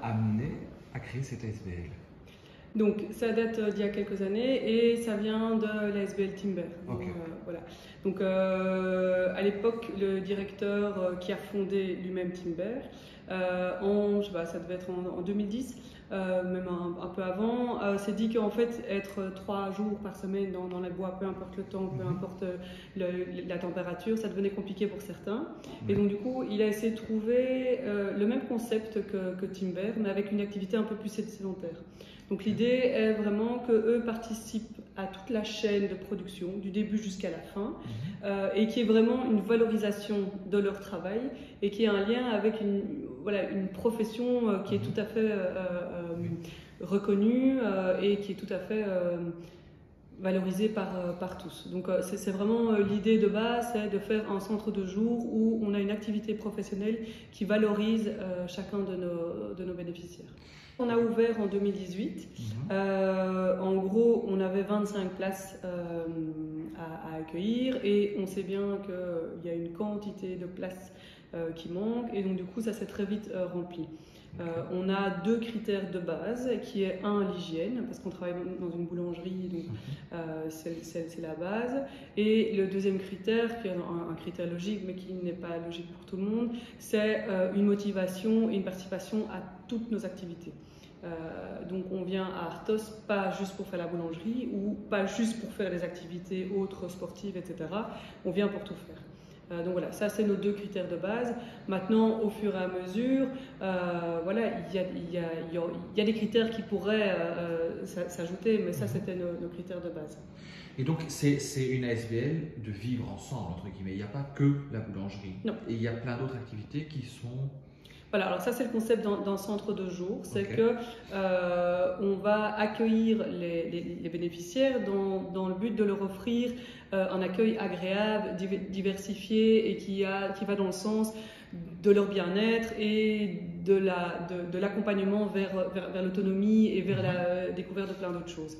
amené à créer cette ASBL? Donc, ça date d'il y a quelques années et ça vient de l'ASBL Timber. Okay. Voilà. Donc, à l'époque, le directeur qui a fondé lui-même Timber, je sais pas, ça devait être en 2010, même un peu avant, s'est dit qu'en fait, être 3 jours par semaine dans les bois, peu importe le temps, peu importe la température, ça devenait compliqué pour certains. Et donc, du coup, il a essayé de trouver le même concept que Timber, mais avec une activité un peu plus sédentaire. Donc l'idée est vraiment qu'eux participent à toute la chaîne de production, du début jusqu'à la fin, et qui est vraiment une valorisation de leur travail et qui est un lien avec une profession qui est tout à fait reconnue et qui est tout à fait valorisée par tous. Donc c'est vraiment l'idée de base, c'est de faire un centre de jour où on a une activité professionnelle qui valorise chacun de nos bénéficiaires. On a ouvert en 2018. En gros, on avait 25 places à accueillir et on sait bien qu'il y a une quantité de places qui manque et donc du coup, ça s'est très vite rempli. On a 2 critères de base qui est l'hygiène parce qu'on travaille dans une boulangerie donc c'est la base et le deuxième critère qui est un critère logique mais qui n'est pas logique pour tout le monde c'est une motivation et une participation à toutes nos activités. Donc on vient à Arthos pas juste pour faire la boulangerie ou pas juste pour faire des activités autres sportives etc. On vient pour tout faire. Donc voilà, ça c'est nos 2 critères de base. Maintenant, au fur et à mesure, voilà, il y a des critères qui pourraient s'ajouter, mais ça c'était nos critères de base. Et donc c'est une ASBL de vivre ensemble, entre guillemets. Il n'y a pas que la boulangerie. Non. Et il y a plein d'autres activités qui sont... Voilà, alors ça c'est le concept d'un centre de jour, c'est que on va accueillir les bénéficiaires dans le but de leur offrir un accueil agréable, diversifié et qui va dans le sens de leur bien-être et de l'accompagnement vers l'autonomie et vers la découverte de plein d'autres choses.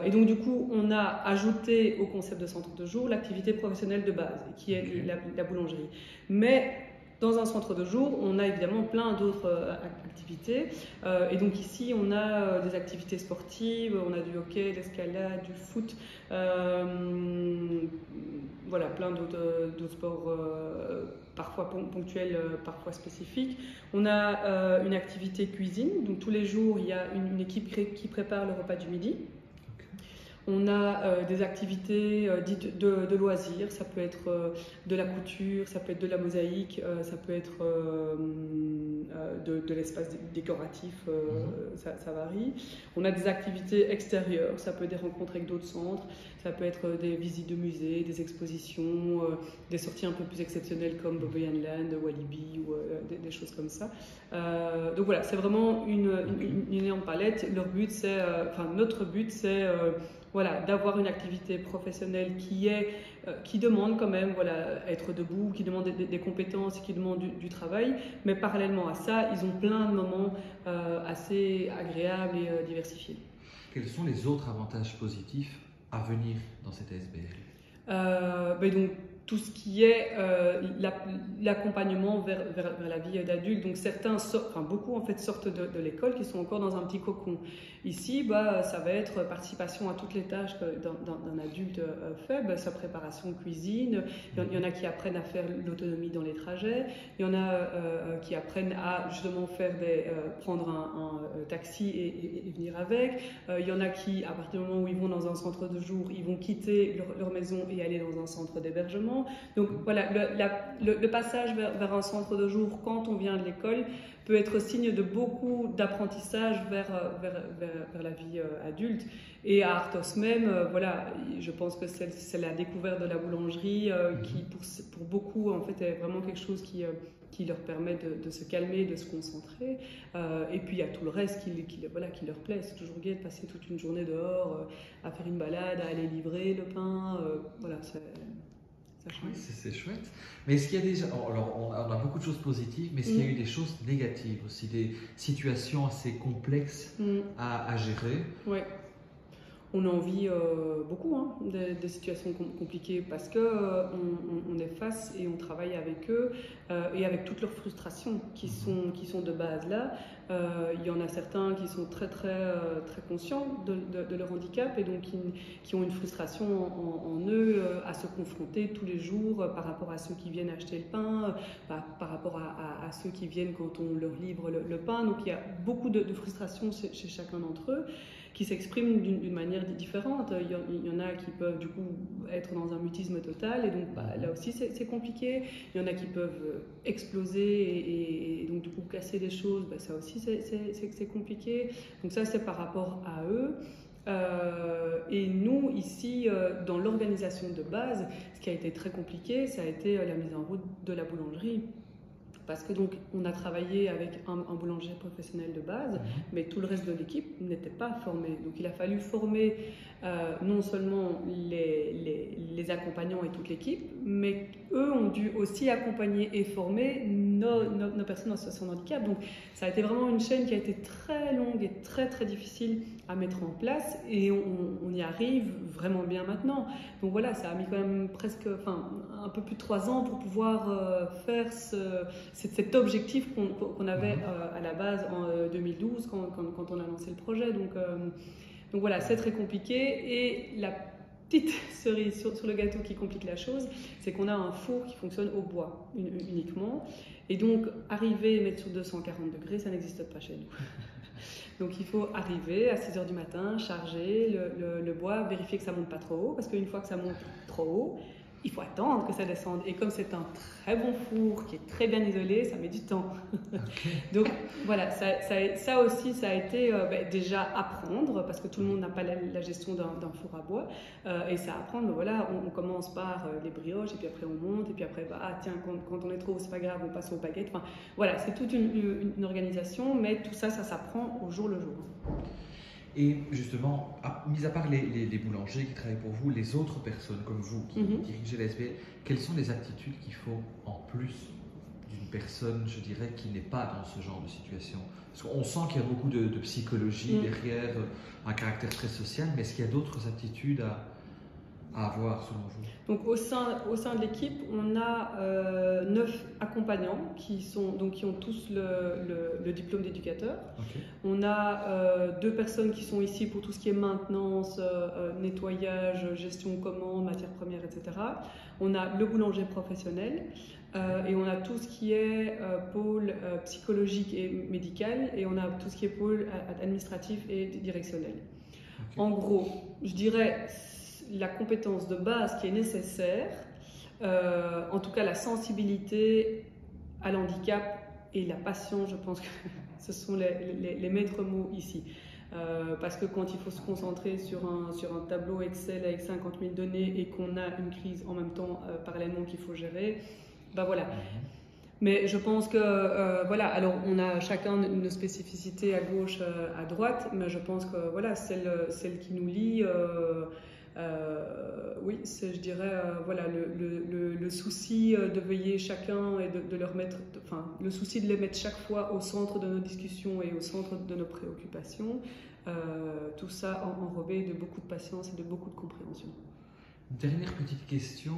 Et donc du coup, on a ajouté au concept de centre de jour l'activité professionnelle de base, qui est la boulangerie. Mais dans un centre de jour, on a évidemment plein d'autres activités. Et donc ici, on a des activités sportives, on a du hockey, de l'escalade, du foot, voilà, plein d'autres sports, parfois ponctuels, parfois spécifiques. On a une activité cuisine, donc tous les jours, il y a une équipe qui prépare le repas du midi. On a des activités dites de loisirs, ça peut être de la couture, ça peut être de la mosaïque, ça peut être de l'espace décoratif, ça varie. On a des activités extérieures, ça peut être des rencontres avec d'autres centres, ça peut être des visites de musées, des expositions, des sorties un peu plus exceptionnelles comme Boboyan Land, Walibi ou des choses comme ça. Donc voilà, c'est vraiment une énorme palette. Notre but c'est voilà, d'avoir une activité professionnelle qui demande quand même voilà, être debout, qui demande des compétences, qui demande du travail. Mais parallèlement à ça, ils ont plein de moments assez agréables et diversifiés. Quels sont les autres avantages positifs à venir dans cette ASBL? Donc, tout ce qui est l'accompagnement vers la vie d'adulte. Donc certains beaucoup en fait sortent de l'école qui sont encore dans un petit cocon. Ici, ça va être participation à toutes les tâches d'un adulte fait, sa préparation cuisine. Il y en a qui apprennent à faire l'autonomie dans les trajets. Il y en a qui apprennent à justement prendre un taxi et venir avec. Il y en a qui, à partir du moment où ils vont dans un centre de jour, ils vont quitter leur maison et aller dans un centre d'hébergement. Donc voilà, le passage vers un centre de jour quand on vient de l'école peut être signe de beaucoup d'apprentissage vers la vie adulte. Et à Arthos même, voilà, je pense que c'est la découverte de la boulangerie qui, pour beaucoup, en fait, est vraiment quelque chose qui leur permet de se calmer, de se concentrer. Et puis il y a tout le reste qui leur plaît. C'est toujours gai de passer toute une journée dehors, à faire une balade, à aller livrer le pain. Voilà, oui, c'est chouette. Mais est-ce qu'il y a déjà... Alors, on a beaucoup de choses positives, mais est-ce qu'il y a eu des choses négatives aussi, des situations assez complexes à gérer? Oui. on en vit beaucoup, hein, des situations compliquées parce que on est face et on travaille avec eux et avec toutes leurs frustrations qui sont de base là. Il y en a certains qui sont très conscients de leur handicap et donc qui ont une frustration en eux à se confronter tous les jours par rapport à ceux qui viennent acheter le pain, par rapport à ceux qui viennent quand on leur livre le pain. Donc il y a beaucoup de frustration chez chacun d'entre eux, qui s'expriment d'une manière différente. Il y en a qui peuvent du coup être dans un mutisme total et donc là aussi c'est compliqué. Il y en a qui peuvent exploser et donc du coup casser des choses, ça aussi c'est compliqué. Donc ça c'est par rapport à eux. Et nous ici dans l'organisation de base, ce qui a été très compliqué, ça a été la mise en route de la boulangerie. Parce que donc on a travaillé avec un boulanger professionnel de base, mais tout le reste de l'équipe n'était pas formé. Donc il a fallu former non seulement les accompagnants et toute l'équipe, mais eux ont dû aussi accompagner et former nos personnes en situation de handicap. Donc ça a été vraiment une chaîne qui a été très longue et très difficile à mettre en place et on y arrive vraiment bien maintenant. Donc voilà, ça a mis quand même un peu plus de 3 ans pour pouvoir faire cet objectif qu'on avait à la base en 2012 quand on a lancé le projet. Donc voilà, c'est très compliqué. Et la petite cerise sur le gâteau qui complique la chose, c'est qu'on a un four qui fonctionne au bois uniquement. Et donc arriver et mettre sur 240 degrés, ça n'existe pas chez nous. Donc il faut arriver à 6h du matin, charger le bois, vérifier que ça ne monte pas trop haut, parce qu'une fois que ça monte trop haut, il faut attendre que ça descende. Et comme c'est un très bon four qui est très bien isolé, ça met du temps. Okay. Donc voilà, ça aussi, ça a été déjà apprendre, parce que tout le monde n'a pas la gestion d'un four à bois. Et ça apprendre, voilà, on commence par les brioches, et puis après on monte, et puis après, tiens, quand on est trop haut, c'est pas grave, on passe aux baguettes. Enfin, voilà, c'est toute une organisation, mais tout ça s'apprend au jour le jour. Et justement, mis à part les boulangers qui travaillent pour vous, les autres personnes comme vous qui dirigez la SBL, quelles sont les aptitudes qu'il faut en plus d'une personne, je dirais, qui n'est pas dans ce genre de situation? Parce qu'on sent qu'il y a beaucoup de psychologie derrière, un caractère très social, mais est-ce qu'il y a d'autres aptitudes à avoir selon vous? Donc au sein de l'équipe, on a 9 accompagnants qui ont tous le diplôme d'éducateur. Okay. On a 2 personnes qui sont ici pour tout ce qui est maintenance, nettoyage, gestion de commandes, matières premières, etc. On a le boulanger professionnel et on a tout ce qui est pôle psychologique et médical et on a tout ce qui est pôle administratif et directionnel. Okay. En gros, je dirais la compétence de base qui est nécessaire, en tout cas la sensibilité à l'handicap et la passion, je pense que ce sont les maîtres mots ici. Parce que quand il faut se concentrer sur un tableau Excel avec 50 000 données et qu'on a une crise en même temps parallèlement qu'il faut gérer, voilà. Mais je pense que, voilà, alors on a chacun nos spécificités à gauche, à droite, mais je pense que voilà, celle qui nous lie, oui, c'est, je dirais, voilà, le souci de veiller chacun et de leur mettre, le souci de les mettre chaque fois au centre de nos discussions et au centre de nos préoccupations, tout ça enrobé de beaucoup de patience et de beaucoup de compréhension. Dernière petite question,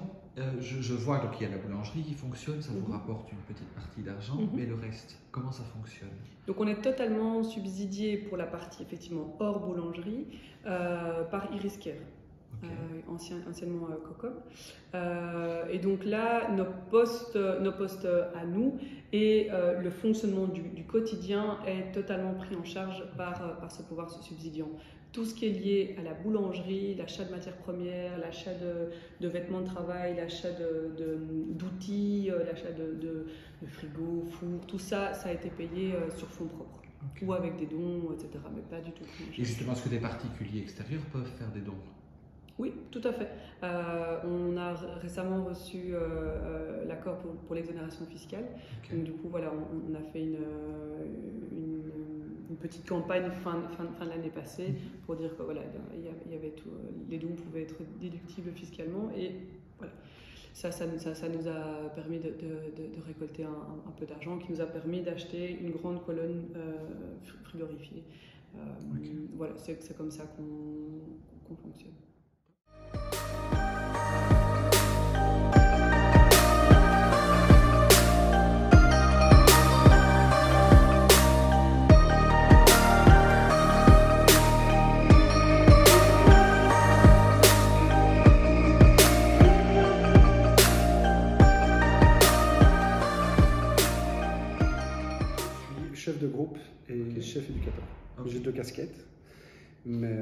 je vois donc il y a la boulangerie qui fonctionne, ça vous rapporte une petite partie d'argent, mais le reste, comment ça fonctionne? Donc on est totalement subsidié pour la partie effectivement hors boulangerie par Iriscare. Okay. Anciennement Cocom. Et donc là, nos postes à nous et le fonctionnement du quotidien est totalement pris en charge par ce pouvoir subsidiant. Tout ce qui est lié à la boulangerie, l'achat de matières premières, l'achat de vêtements de travail, l'achat d'outils, l'achat de frigo, four, tout ça, ça a été payé sur fonds propres. Okay. Ou avec des dons, etc. Mais pas du tout. Et justement, est-ce que des particuliers extérieurs peuvent faire des dons? Oui, tout à fait. On a récemment reçu l'accord pour l'exonération fiscale. Okay. Donc du coup, voilà, on a fait une petite campagne fin de l'année passée pour dire que voilà, il y avait tout, les dons pouvaient être déductibles fiscalement et voilà. Ça nous a permis de récolter un peu d'argent qui nous a permis d'acheter une grande colonne frigorifiée Voilà, c'est comme ça qu'on fonctionne. Chef de groupe et chef éducateur. Okay. J'ai 2 casquettes, mais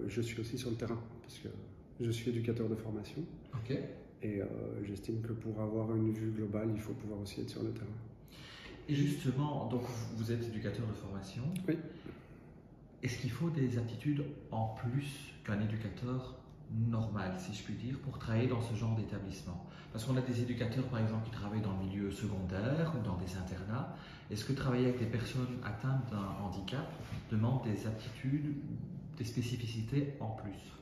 je suis aussi sur le terrain parce que je suis éducateur de formation. Okay. Et j'estime que pour avoir une vue globale, il faut pouvoir aussi être sur le terrain. Et justement, donc vous êtes éducateur de formation. Oui. Est-ce qu'il faut des aptitudes en plus qu'un éducateur normal, si je puis dire, pour travailler dans ce genre d'établissement? Parce qu'on a des éducateurs, par exemple, qui travaillent dans le milieu secondaire ou dans des internats. Est-ce que travailler avec des personnes atteintes d'un handicap demande des aptitudes, des spécificités en plus?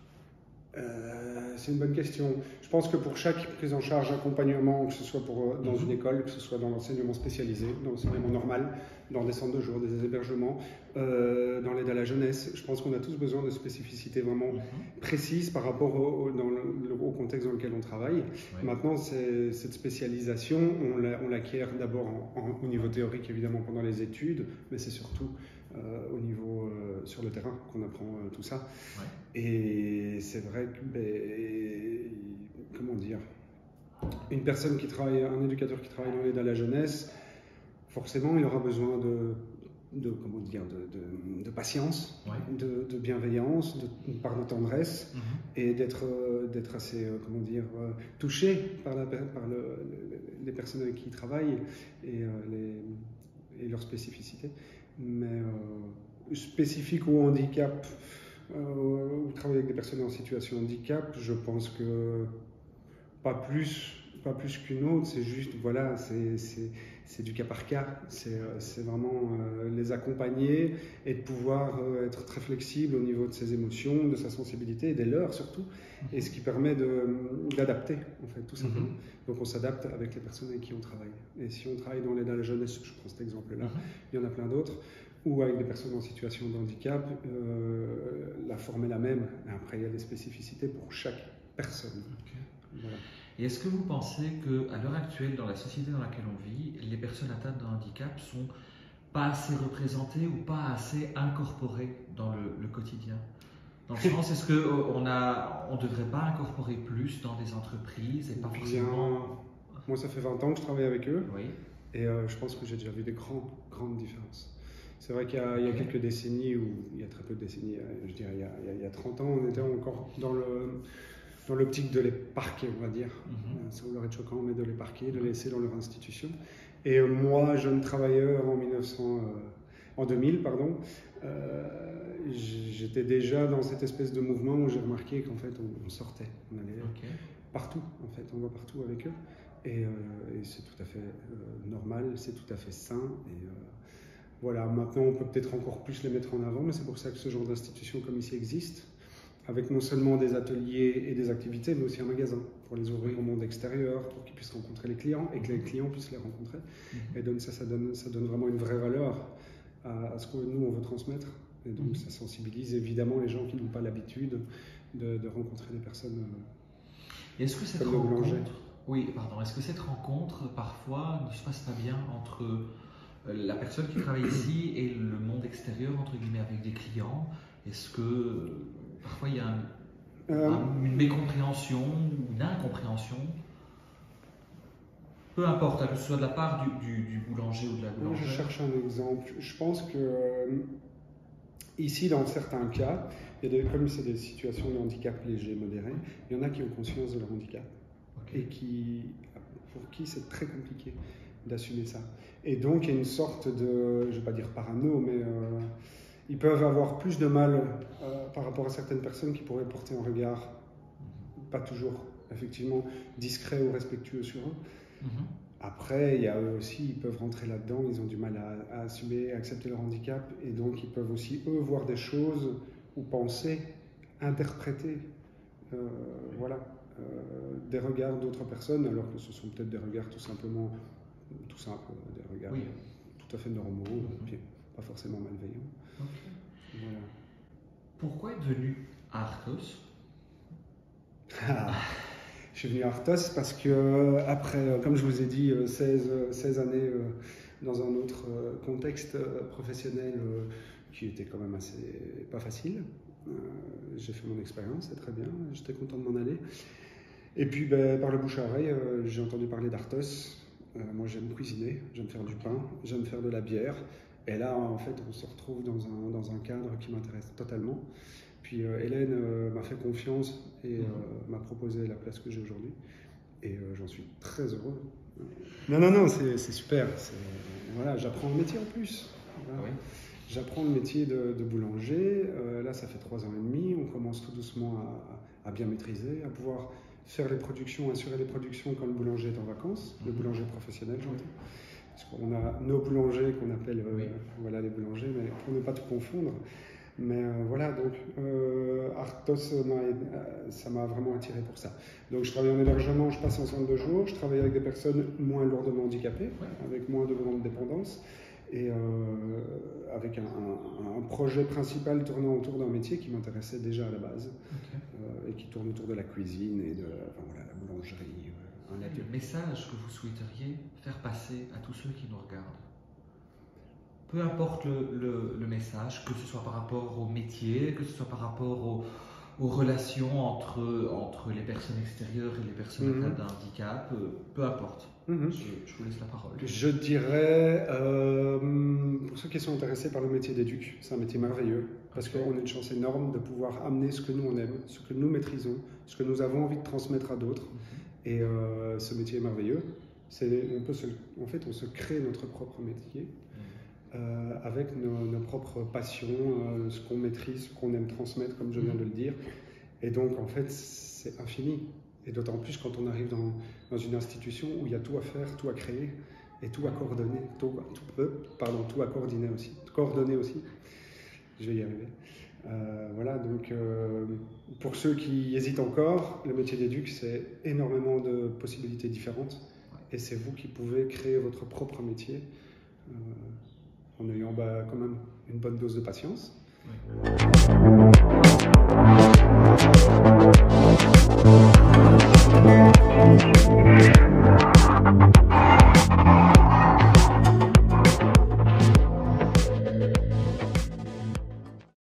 C'est une bonne question. Je pense que pour chaque prise en charge, accompagnement, que ce soit dans une école, que ce soit dans l'enseignement spécialisé, dans l'enseignement normal, dans des centres de jour, des hébergements, dans l'aide à la jeunesse, je pense qu'on a tous besoin de spécificités vraiment précises par rapport au contexte dans lequel on travaille. Oui. Maintenant, cette spécialisation, on l'acquiert d'abord au niveau théorique, évidemment, pendant les études, mais c'est surtout au niveau sur le terrain qu'on apprend tout ça. Ouais. Et c'est vrai que, comment dire, une personne qui travaille, un éducateur qui travaille dans l'aide à la jeunesse, forcément, il aura besoin comment dire, de patience, ouais. de bienveillance, une part de tendresse, et d'être assez, comment dire, touché par les personnes avec qui il travaille et leurs spécificités. Mais spécifique au handicap, ou travailler avec des personnes en situation de handicap, je pense que pas plus qu'une autre, c'est juste, voilà, c'est du cas par cas, c'est vraiment les accompagner et de pouvoir être très flexible au niveau de ses émotions, de sa sensibilité et des leurs surtout, et ce qui permet d'adapter en fait, tout simplement. Donc on s'adapte avec les personnes avec qui on travaille. Et si on travaille dans l'aide à la jeunesse, je prends cet exemple-là, il y en a plein d'autres, ou avec des personnes en situation de handicap, la forme est la même. Après, il y a des spécificités pour chaque personne. Okay. Voilà. Et est-ce que vous pensez qu'à l'heure actuelle, dans la société dans laquelle on vit, les personnes atteintes d'un handicap sont pas assez représentées ou pas assez incorporées dans le quotidien? Dans le sens, est-ce qu'on ne devrait pas incorporer plus dans des entreprises et pas forcément... Moi, ça fait 20 ans que je travaille avec eux. Oui. Et je pense que j'ai déjà vu des grandes différences. C'est vrai qu'il y a quelques décennies, ou il y a très peu de décennies, je dirais il y a 30 ans, on était encore dans l'optique de les parquer, on va dire. Ça vous leur être choquant, mais de les parquer, de les laisser dans leur institution. Et moi, jeune travailleur en 2000, j'étais déjà dans cette espèce de mouvement où j'ai remarqué qu'en fait on sortait, on allait partout, en fait, on va partout avec eux. Et c'est tout à fait normal, c'est tout à fait sain. Et voilà, maintenant on peut peut-être encore plus les mettre en avant, mais c'est pour ça que ce genre d'institution comme ici existe, avec non seulement des ateliers et des activités, mais aussi un magasin pour les ouvrir au monde extérieur, pour qu'ils puissent rencontrer les clients et que les clients puissent les rencontrer. Et donc ça donne vraiment une vraie valeur à ce que nous on veut transmettre. Et donc ça sensibilise évidemment les gens qui n'ont pas l'habitude de rencontrer des personnes est-ce que cette comme le boulanger. Oui, pardon. Est-ce que cette rencontre parfois ne se passe pas bien entre la personne qui travaille ici et le monde extérieur, entre guillemets, avec des clients? Est-ce que parfois il y a une mécompréhension ou une incompréhension? Peu importe, que ce soit de la part du boulanger ou de la boulangère. Je cherche un exemple. Je pense que ici, dans certains cas, comme c'est des situations de handicap léger, modéré, il y en a qui ont conscience de leur handicap et pour qui c'est très compliqué d'assumer ça. Et donc, il y a une sorte de, je ne vais pas dire parano, mais ils peuvent avoir plus de mal par rapport à certaines personnes qui pourraient porter un regard pas toujours, effectivement, discret ou respectueux sur eux. Après, il y a eux aussi, ils peuvent rentrer là-dedans, ils ont du mal à assumer, à accepter leur handicap, et donc ils peuvent aussi, eux, voir des choses ou penser, interpréter, des regards d'autres personnes, alors que ce sont peut-être des regards tout simples, des regards tout à fait normaux, pas forcément malveillants. Voilà. Pourquoi être venu à Arthos? Je suis venu à Arthos parce que, après, comme je vous ai dit, 16 années dans un autre contexte professionnel qui était quand même assez pas facile. J'ai fait mon expérience, c'est très bien, j'étais content de m'en aller. Et puis, par le bouche à oreille, j'ai entendu parler d'Arthos. Moi, j'aime cuisiner, j'aime faire du pain, j'aime faire de la bière. Et là, en fait, on se retrouve dans un cadre qui m'intéresse totalement. Puis Hélène m'a fait confiance et m'a proposé la place que j'ai aujourd'hui. Et j'en suis très heureux. Non, c'est super. Voilà, j'apprends le métier en plus. Voilà. Oui. J'apprends le métier de boulanger. Là, ça fait 3 ans et demi. On commence tout doucement à bien maîtriser, à pouvoir faire les productions, assurer les productions quand le boulanger est en vacances, le boulanger professionnel, j'entends. Parce qu'on a nos boulangers qu'on appelle voilà, les boulangers, mais pour ne pas tout confondre. Mais voilà, donc Arthos, ça m'a vraiment attiré pour ça. Donc je travaille en hébergement, je passe en centre de jour, je travaille avec des personnes moins lourdement handicapées, avec moins de grandes dépendances, et avec un projet principal tournant autour d'un métier qui m'intéressait déjà à la base, et qui tourne autour de la cuisine et de voilà, la boulangerie. Le message que vous souhaiteriez faire passer à tous ceux qui nous regardent, peu importe le message, que ce soit par rapport au métier, que ce soit par rapport aux relations entre les personnes extérieures et les personnes atteintes d'un handicap, peu importe. Je vous laisse la parole. Je dirais, pour ceux qui sont intéressés par le métier d'éduc, c'est un métier merveilleux, parce qu'on a une chance énorme de pouvoir amener ce que nous on aime, ce que nous maîtrisons, ce que nous avons envie de transmettre à d'autres. Et ce métier est merveilleux. En fait, on se crée notre propre métier avec nos propres passions, ce qu'on maîtrise, ce qu'on aime transmettre, comme je viens de le dire. Et donc, en fait, c'est infini. Et d'autant plus quand on arrive dans une institution où il y a tout à faire, tout à créer et tout à coordonner, tout à coordonner aussi. Je vais y arriver. Voilà, donc pour ceux qui hésitent encore, le métier d'éduc, c'est énormément de possibilités différentes et c'est vous qui pouvez créer votre propre métier en ayant quand même une bonne dose de patience.